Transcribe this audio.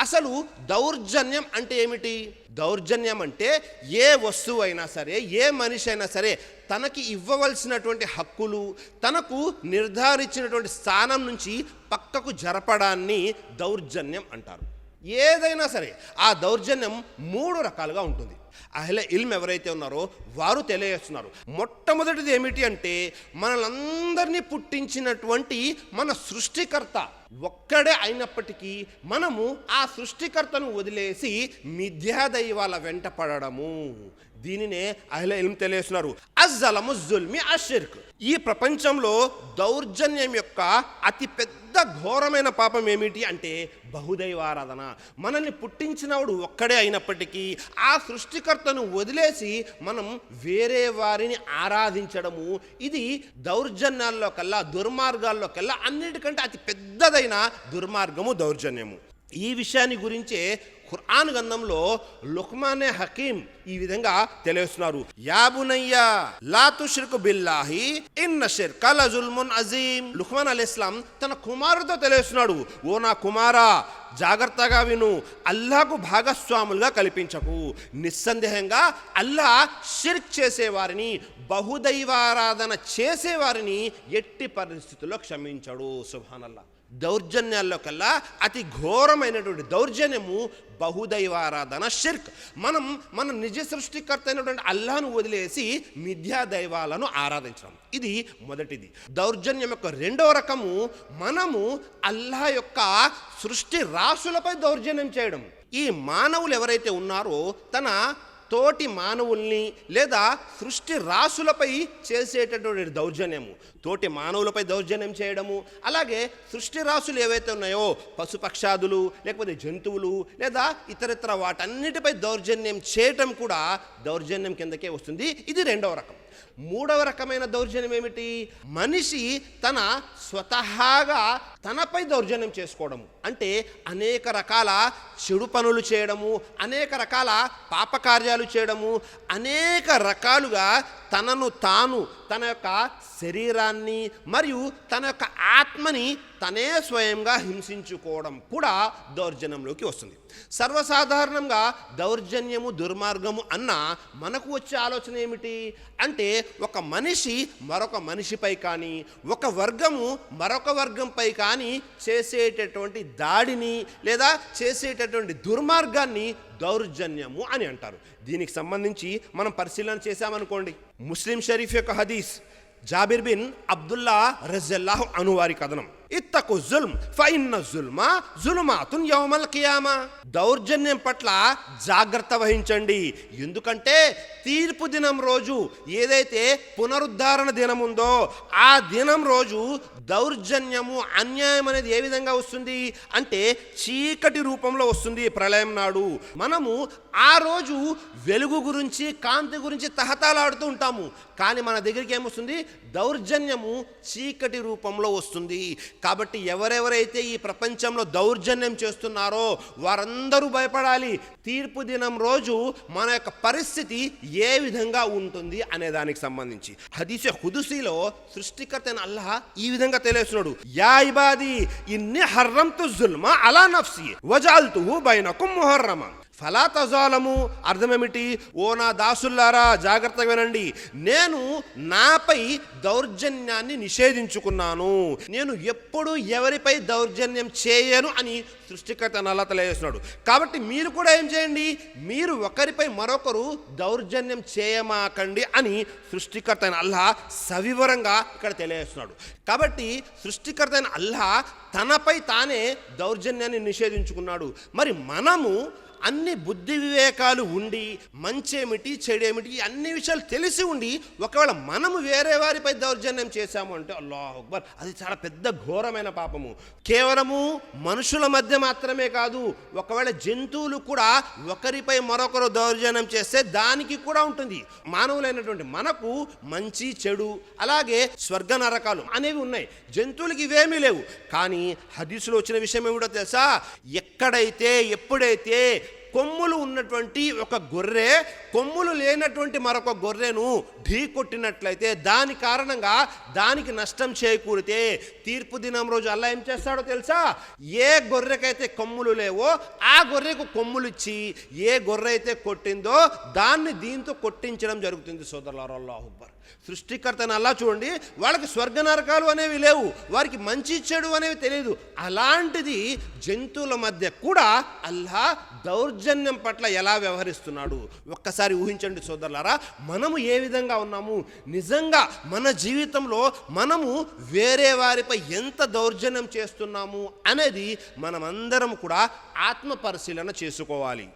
అసలు దౌర్జన్యం అంటే ఏమిటి? దౌర్జన్యం అంటే ఏ వస్తువు అయినా సరే, ఏ మనిషి అయినా సరే తనకి ఇవ్వవలసినటువంటి హక్కులు, తనకు నిర్ధారించినటువంటి స్థానం నుంచి పక్కకు జరపడాన్ని దౌర్జన్యం అంటారు. ఏదైనా సరే ఆ దౌర్జన్యం 3 రకాలుగా ఉంటుంది. అహ్లే ఇల్మ్ ఎవరైతే ఉన్నారో వారు తెలియజేస్తున్నారు. మొట్టమొదటిది ఏమిటి అంటే, మనలందరినీ పుట్టించినటువంటి మన సృష్టికర్త ఒక్కడే అయినప్పటికీ మనము ఆ సృష్టికర్తను వదిలేసి మిథ్యాదైవాల వెంట పడడము, దీనినే అహ్లే ఇల్మ్ తెలియజేస్తున్నారు. అజ్జలము జుల్మి అషిర్క్. ఈ ప్రపంచంలో దౌర్జన్యం యొక్క అతి పెద్ద ఘోరమైన పాపం ఏమిటి అంటే బహుదైవారాధన. మనల్ని పుట్టించినవాడు ఒక్కడే అయినప్పటికీ ఆ సృష్టికర్తను వదిలేసి మనం వేరే వారిని ఆరాధించడము, ఇది దౌర్జన్యాల్లో కల్లా, దుర్మార్గాల్లో కల్లా అన్నిటికంటే అతి పెద్దదైన దుర్మార్గము దౌర్జన్యము. ఈ విషయాన్ని గురించే ఖురాన్ గ్రంథంలో లుక్మానే హకీం ఈ విధంగా తెలియజేస్తున్నారు. యా బునయ్యా లా తుష్రికు బిల్లాహి ఇన్న షిర్క లజుల్మున్ అజీం. లుక్మాన్ అలైహిస్సలాం తన కుమారుడితో తెలియజేస్తున్నాడు, ఓ నా కుమారా, జాగ్రత్తగా విను, అల్లాహకు భాగస్వాములుగా కల్పించకు. నిస్సందేహంగా అల్లా షిర్క్ చేసేవారిని, బహుదైవారాధన చేసేవారిని ఎట్టి పరిస్థితుల్లో క్షమించడు. సుబ్హానల్లా. దౌర్జన్యాల్లో కల్లా అతి ఘోరమైనటువంటి దౌర్జన్యము బహుదైవారాధన, షిర్క్. మనం మన నిజ సృష్టికర్త అయినటువంటి అల్లాహను వదిలేసి మిథ్యా దైవాలను ఆరాధించడం, ఇది మొదటిది. దౌర్జన్యం యొక్క రెండవ రకము, మనము అల్లాహ్ యొక్క సృష్టి రాశులపై దౌర్జన్యం చేయడం. ఈ మానవులు ఎవరైతే ఉన్నారో తన తోటి మానవుల్ని లేదా సృష్టి రాశులపై చేసేటటువంటి దౌర్జన్యము, తోటి మానవులపై దౌర్జన్యం చేయడము, అలాగే సృష్టి రాశులు ఏవైతే ఉన్నాయో పశుపక్షాదులు, లేకపోతే జంతువులు లేదా ఇతరితర వాటన్నిటిపై దౌర్జన్యం చేయటం కూడా దౌర్జన్యం కిందకే వస్తుంది. ఇది రెండవ రకం. మూడవ రకమైన దౌర్జన్యం ఏమిటి? మనిషి తన స్వతహాగా తనపై దౌర్జన్యం చేసుకోవడము, అంటే అనేక రకాల చెడు పనులు చేయడము, అనేక రకాల పాపకార్యాలు చేయడము, అనేక రకాలుగా తనను తాను, తన యొక్క శరీరాన్ని మరియు తన యొక్క ఆత్మని తనే స్వయంగా హింసించుకోవడం కూడా దౌర్జన్యంలోకి వస్తుంది. సర్వసాధారణంగా దౌర్జన్యము, దుర్మార్గము అన్న మనకు వచ్చే ఆలోచన ఏమిటి అంటే, ఒక మనిషి మరొక మనిషిపై కానీ, ఒక వర్గము మరొక వర్గంపై కానీ చేసేటటువంటి దాడిని లేదా చేసేటటువంటి దుర్మార్గాన్ని దౌర్జన్యము అని అంటారు. దీనికి సంబంధించి మనం పరిశీలన చేశామనుకోండి, ముస్లిం షరీఫ్ యొక్క హదీస్, జాబిర్ బిన్ అబ్దుల్లా రజియల్లాహు అన్హు వారి కథనం, ఇత్తకు జుల్మ్ ఫఇన్న జుల్మ జులుమాతున్ యౌమల్ కియామా. దౌర్జన్యం పట్ల జాగ్రత్త వహించండి, ఎందుకంటే తీర్పు దినం రోజు, ఏదైతే పునరుద్ధరణ దినం ఉందో ఆ దినం రోజు దౌర్జన్యము, అన్యాయం అనేది ఏ విధంగా వస్తుంది అంటే చీకటి రూపంలో వస్తుంది. ప్రళయం నాడు మనము ఆ రోజు వెలుగు గురించి, కాంతి గురించి తహతాలాడుతూ ఉంటాము, కానీ మన దగ్గరికి ఏమొస్తుంది? దౌర్జన్యము చీకటి రూపంలో వస్తుంది. కాబట్టి ఎవరెవరైతే ఈ ప్రపంచంలో దౌర్జన్యం చేస్తున్నారో వారందరూ భయపడాలి. తీర్పు దినం రోజు మన యొక్క పరిస్థితి ఏ విధంగా ఉంటుంది అనే దానికి సంబంధించి హదీస్ ఖుదుసీలో సృష్టికర్త అయిన అల్లాహ్ ఈ విధంగా తెలియజేస్తున్నాడు, యా ఇబాదీ ఇన్ని హర్రంతు జుల్మ అలా నఫ్సి వజల్తుహు బైనకుం ముహర్రమా ఫలా తజాలము. అర్థమేమిటి? ఓ నా దాసుల్లారా, జాగ్రత్తగా వినండి, నేను నాపై దౌర్జన్యాన్ని నిషేధించుకున్నాను, నేను ఎప్పుడు ఎవరిపై దౌర్జన్యం చేయను అని సృష్టికర్త అల్లాహ్ తెలియజేస్తున్నాడు. కాబట్టి మీరు కూడా ఏం చేయండి, మీరు ఒకరిపై మరొకరు దౌర్జన్యం చేయమాకండి అని సృష్టికర్త అయిన అల్లాహ్ సవివరంగా ఇక్కడ తెలియజేస్తున్నాడు. కాబట్టి సృష్టికర్త అయిన అల్లాహ్ తనపై తానే దౌర్జన్యాన్ని నిషేధించుకున్నాడు. మరి మనము అన్ని బుద్ధి వివేకాలు ఉండి, మంచేమిటి చెడేమిటి అన్ని విషయాలు తెలిసి ఉండి ఒకవేళ మనము వేరే వారిపై దౌర్జన్యం చేశాము అంటే అల్లాహు అక్బర్, అది చాలా పెద్ద ఘోరమైన పాపము. కేవలము మనుషుల మధ్య మాత్రమే కాదు, ఒకవేళ జంతువులు కూడా ఒకరిపై మరొకరు దౌర్జన్యం చేస్తే దానికి కూడా ఉంటుంది. మానవులైనటువంటి మనకు మంచి చెడు అలాగే స్వర్గ నరకాలు అనేవి ఉన్నాయి, జంతువులకి ఇవేమీ లేవు. కానీ హదీసులో వచ్చిన విషయం ఏమిటో తెలుసా? ఎక్కడైతే ఎప్పుడైతే కొమ్ములు ఉన్నటువంటి ఒక గొర్రె కొమ్ములు లేనటువంటి మరొక గొర్రెను ఢీ కొట్టినట్లయితే దాని కారణంగా దానికి నష్టం చేకూరితే తీర్పు దినం రోజు అల్లా ఏం చేస్తాడో తెలుసా? ఏ గొర్రెకైతే కొమ్ములు లేవో ఆ గొర్రెకు కొమ్ములు ఇచ్చి ఏ గొర్రె అయితే కొట్టిందో దాన్ని దీంతో కొట్టించడం జరుగుతుంది. సోదరులారా, అల్లాహు అక్బర్. సృష్టికర్తను అల్లా చూడండి, వాళ్ళకి స్వర్గ నరకాలు అనేవి లేవు, వారికి మంచి చెడు అనేవి తెలియదు. అలాంటిది జంతువుల మధ్య కూడా అల్లా దౌర్జన్యం పట్ల ఎలా వ్యవహరిస్తున్నాడు ఒక్కసారి ఊహించండి సోదరులారా. మనము ఏ విధంగా ఉన్నాము, నిజంగా మన జీవితంలో మనము వేరే వారిపై ఎంత దౌర్జన్యం చేస్తున్నాము అనేది మనమందరం కూడా ఆత్మ పరిశీలన చేసుకోవాలి.